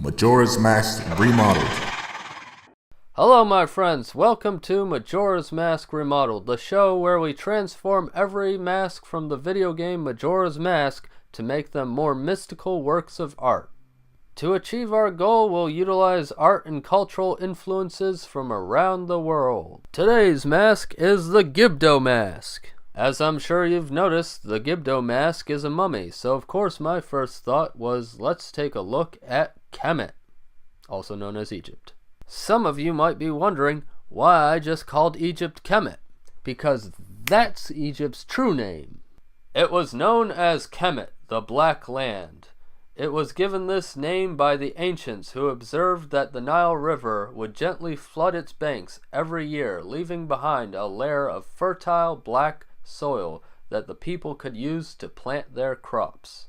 Majora's Mask Remodeled. Hello my friends, welcome to Majora's Mask Remodeled, the show where we transform every mask from the video game Majora's Mask to make them more mystical works of art. To achieve our goal, we'll utilize art and cultural influences from around the world. Today's mask is the Gibdo Mask. As I'm sure you've noticed, the Gibdo Mask is a mummy, so of course my first thought was let's take a look at Kemet, also known as Egypt. Some of you might be wondering why I just called Egypt Kemet, because that's Egypt's true name. It was known as Kemet, the Black Land. It was given this name by the ancients who observed that the Nile River would gently flood its banks every year, leaving behind a layer of fertile black soil that the people could use to plant their crops.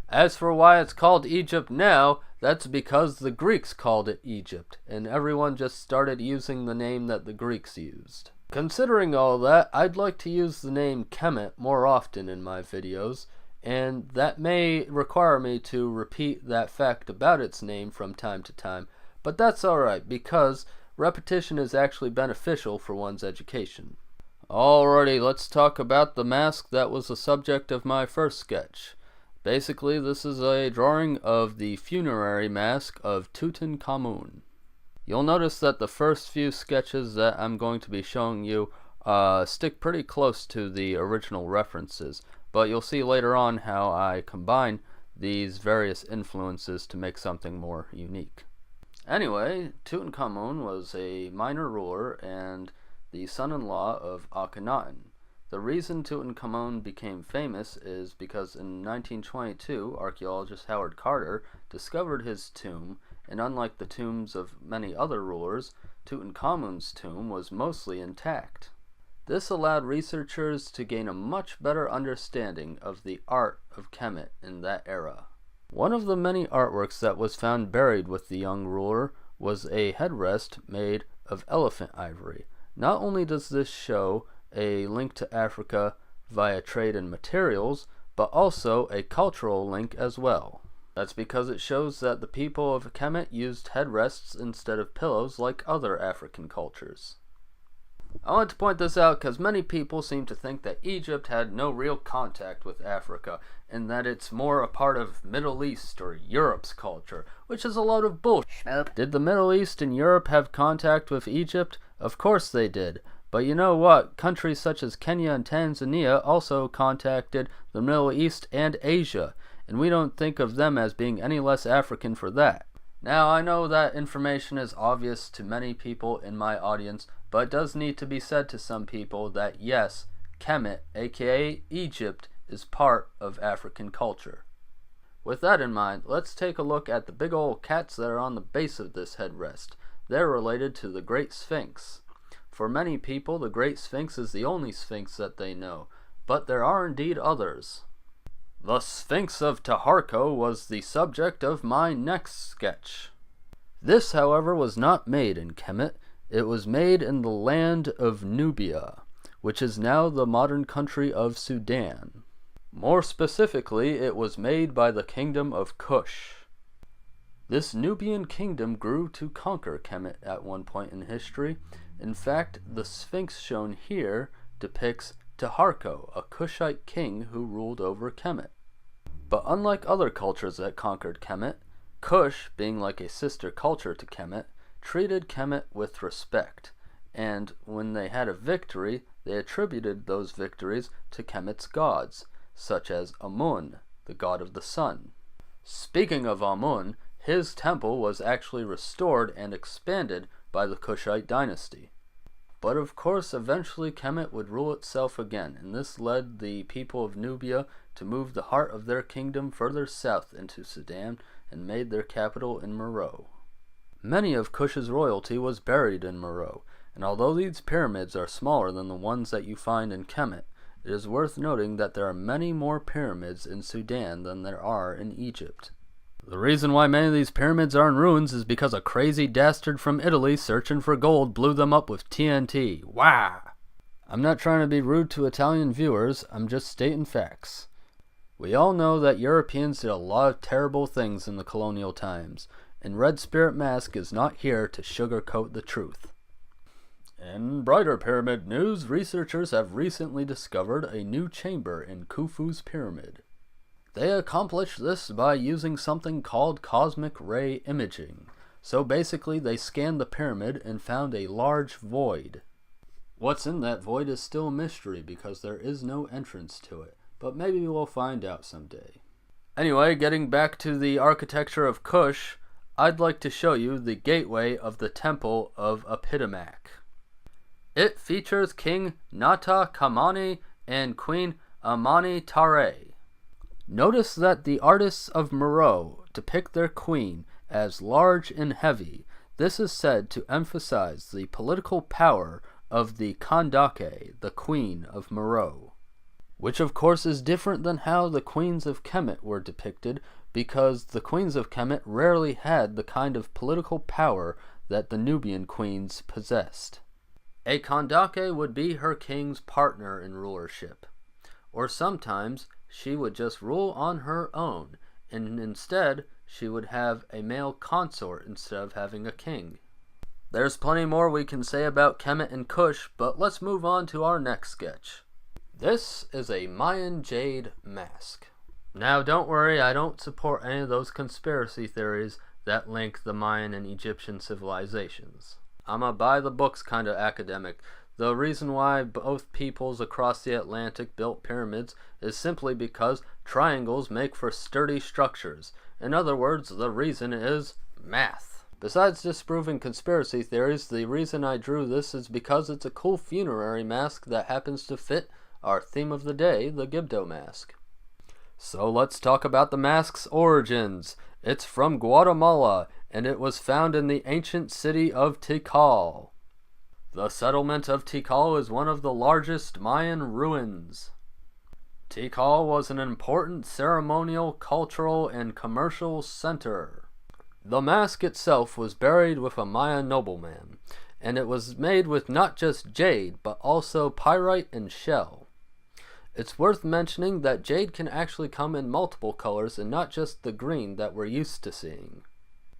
As for why it's called Egypt now, that's because the Greeks called it Egypt, and everyone just started using the name that the Greeks used. Considering all that, I'd like to use the name Kemet more often in my videos, and that may require me to repeat that fact about its name from time to time, but that's alright because repetition is actually beneficial for one's education. Alrighty, let's talk about the mask that was the subject of my first sketch. Basically, this is a drawing of the Funerary mask of Tutankhamun. You'll notice that the first few sketches that I'm going to be showing you stick pretty close to the original references, but you'll see later on how I combine these various influences to make something more unique. Anyway, Tutankhamun was a minor ruler and the son-in-law of Akhenaten. The reason Tutankhamun became famous is because in 1922, archaeologist Howard Carter discovered his tomb, and unlike the tombs of many other rulers, Tutankhamun's tomb was mostly intact. This allowed researchers to gain a much better understanding of the art of Kemet in that era. One of the many artworks that was found buried with the young ruler was a headrest made of elephant ivory. Not only does this show a link to Africa via trade and materials, but also a cultural link as well. That's because it shows that the people of Kemet used headrests instead of pillows like other African cultures. I want to point this out because many people seem to think that Egypt had no real contact with Africa and that it's more a part of Middle East or Europe's culture, which is a load of bullshit. Did the Middle East and Europe have contact with Egypt? Of course they did. But you know what? Countries such as Kenya and Tanzania also contacted the Middle East and Asia, and we don't think of them as being any less African for that. Now, I know that information is obvious to many people in my audience, but it does need to be said to some people that yes, Kemet, aka Egypt, is part of African culture. With that in mind, let's take a look at the big old cats that are on the base of this headrest. They're related to the Great Sphinx. For many people, the Great Sphinx is the only Sphinx that they know, but there are indeed others. The Sphinx of Taharka was the subject of my next sketch. This, however, was not made in Kemet. It was made in the land of Nubia, which is now the modern country of Sudan. More specifically, it was made by the kingdom of Kush. This Nubian kingdom grew to conquer Kemet at one point in history. In fact, the Sphinx shown here depicts Taharka, a Kushite king who ruled over Kemet. But unlike other cultures that conquered Kemet, Kush, being like a sister culture to Kemet, treated Kemet with respect, and when they had a victory, they attributed those victories to Kemet's gods, such as Amun, the god of the sun. Speaking of Amun, his temple was actually restored and expanded by the Kushite dynasty. But of course, eventually Kemet would rule itself again, and this led the people of Nubia to move the heart of their kingdom further south into Sudan and made their capital in Meroe. Many of Kush's royalty was buried in Meroe, and although these pyramids are smaller than the ones that you find in Kemet, it is worth noting that there are many more pyramids in Sudan than there are in Egypt. The reason why many of these pyramids are in ruins is because a crazy dastard from Italy searching for gold blew them up with TNT. Wow! I'm not trying to be rude to Italian viewers, I'm just stating facts. We all know that Europeans did a lot of terrible things in the colonial times, and Red Spirit Mask is not here to sugarcoat the truth. In brighter pyramid news, researchers have recently discovered a new chamber in Khufu's pyramid. They accomplished this by using something called cosmic ray imaging. So basically they scanned the pyramid and found a large void. What's in that void is still a mystery because there is no entrance to it, but maybe we'll find out someday. Anyway, getting back to the architecture of Kush, I'd like to show you the gateway of the Temple of Apitimak. It features King Nata Kamani and Queen Amani Tare. Notice that the artists of Meroe depict their queen as large and heavy. This is said to emphasize the political power of the Kandake, the queen of Meroe. Which of course is different than how the queens of Kemet were depicted, because the queens of Kemet rarely had the kind of political power that the Nubian queens possessed. A Kandake would be her king's partner in rulership, or sometimes she would just rule on her own, and instead she would have a male consort instead of having a king. There's plenty more we can say about Kemet and Kush, but let's move on to our next sketch. This is a Mayan jade mask. Now don't worry, I don't support any of those conspiracy theories that link the Mayan and Egyptian civilizations. I'm a by-the-books kind of academic. The reason why both peoples across the Atlantic built pyramids is simply because triangles make for sturdy structures. In other words, the reason is math. Besides disproving conspiracy theories, the reason I drew this is because it's a cool funerary mask that happens to fit our theme of the day, the Gibdo Mask. So let's talk about the mask's origins. It's from Guatemala, and it was found in the ancient city of Tikal. The settlement of Tikal is one of the largest Mayan ruins. Tikal was an important ceremonial, cultural, and commercial center. The mask itself was buried with a Mayan nobleman, and it was made with not just jade, but also pyrite and shell. It's worth mentioning that jade can actually come in multiple colors and not just the green that we're used to seeing.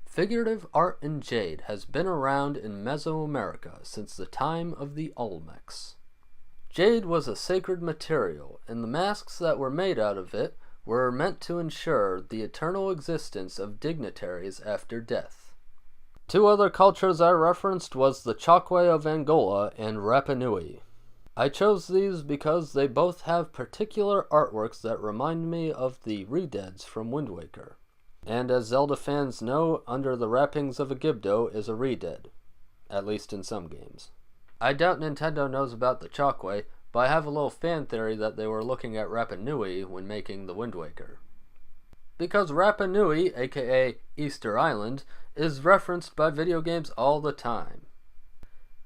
Figurative art in jade has been around in Mesoamerica since the time of the Olmecs. Jade was a sacred material, and the masks that were made out of it were meant to ensure the eternal existence of dignitaries after death. Two other cultures I referenced was the Chokwe of Angola and Rapa Nui. I chose these because they both have particular artworks that remind me of the Redeads from Wind Waker. And as Zelda fans know, under the wrappings of a Gibdo is a Redead, at least in some games. I doubt Nintendo knows about the Chokwe, but I have a little fan theory that they were looking at Rapa Nui when making the Wind Waker. Because Rapa Nui, aka Easter Island, is referenced by video games all the time.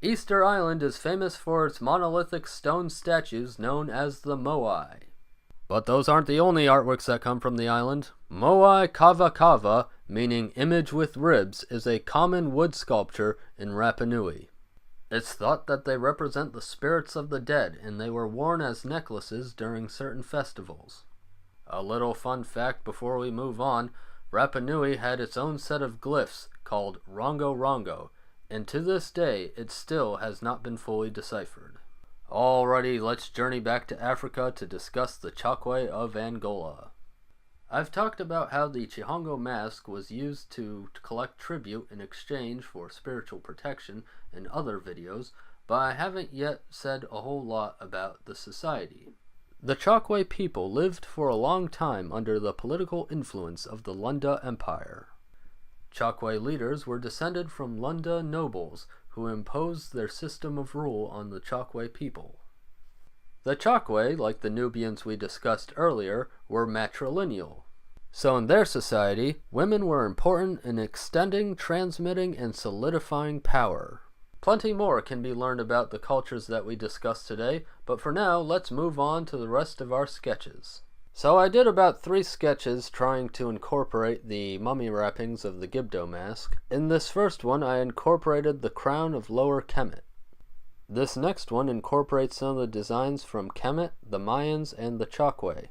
Easter Island is famous for its monolithic stone statues known as the Moai. But those aren't the only artworks that come from the island. Moai Kava Kava, meaning image with ribs, is a common wood sculpture in Rapa Nui. It's thought that they represent the spirits of the dead, and they were worn as necklaces during certain festivals. A little fun fact before we move on, Rapa Nui had its own set of glyphs called Rongo Rongo, and to this day it still has not been fully deciphered. Alrighty, let's journey back to Africa to discuss the Chokwe of Angola. I've talked about how the Chihongo mask was used to collect tribute in exchange for spiritual protection in other videos, but I haven't yet said a whole lot about the society. The Chokwe people lived for a long time under the political influence of the Lunda Empire. Chokwe leaders were descended from Lunda nobles who imposed their system of rule on the Chokwe people. The Chokwe, like the Nubians we discussed earlier, were matrilineal. So in their society, women were important in extending, transmitting, and solidifying power. Plenty more can be learned about the cultures that we discussed today, but for now, let's move on to the rest of our sketches. So I did about 3 sketches trying to incorporate the mummy wrappings of the Gibdo mask. In this first one, I incorporated the crown of Lower Kemet. This next one incorporates some of the designs from Kemet, the Mayans, and the Chokwe.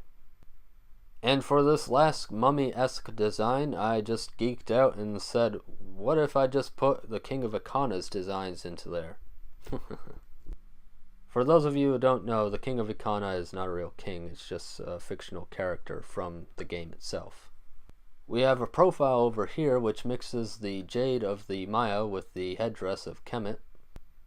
And for this last mummy-esque design, I just geeked out and said, what if I just put the King of Ikana's designs into there? For those of you who don't know, the King of Ikana is not a real king, it's just a fictional character from the game itself. We have a profile over here which mixes the jade of the Maya with the headdress of Kemet.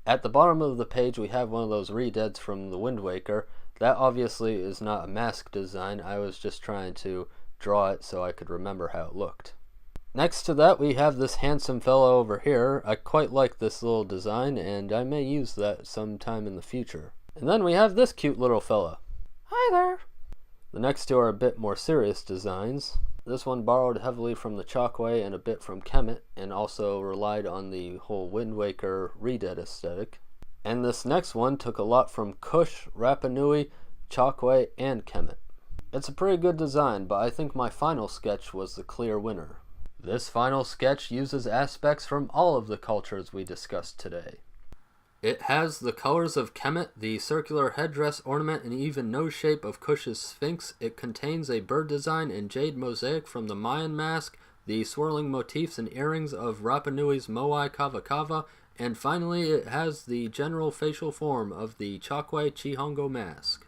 At the bottom of the page we have one of those redeads from the Wind Waker. That obviously is not a mask design, I was just trying to draw it so I could remember how it looked. Next to that we have this handsome fellow over here. I quite like this little design and I may use that sometime in the future. And then we have this cute little fella. Hi there! The next two are a bit more serious designs. This one borrowed heavily from the Chokwe and a bit from Kemet, and also relied on the whole Wind Waker redead aesthetic. And this next one took a lot from Kush, Rapa Nui, Chokwe, and Kemet. It's a pretty good design, but I think my final sketch was the clear winner. This final sketch uses aspects from all of the cultures we discussed today. It has the colors of Kemet, the circular headdress ornament, and even nose shape of Kush's Sphinx. It contains a bird design and jade mosaic from the Mayan mask, the swirling motifs and earrings of Rapa Nui's Moai Kava Kava, and finally it has the general facial form of the Chokwe Chihongo mask.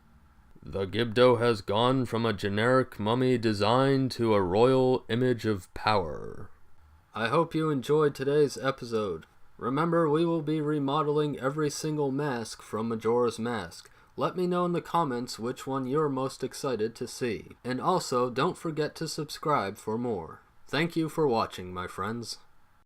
The Gibdo has gone from a generic mummy design to a royal image of power. I hope you enjoyed today's episode. Remember, we will be remodeling every single mask from Majora's Mask. Let me know in the comments which one you're most excited to see. And also, don't forget to subscribe for more. Thank you for watching, my friends.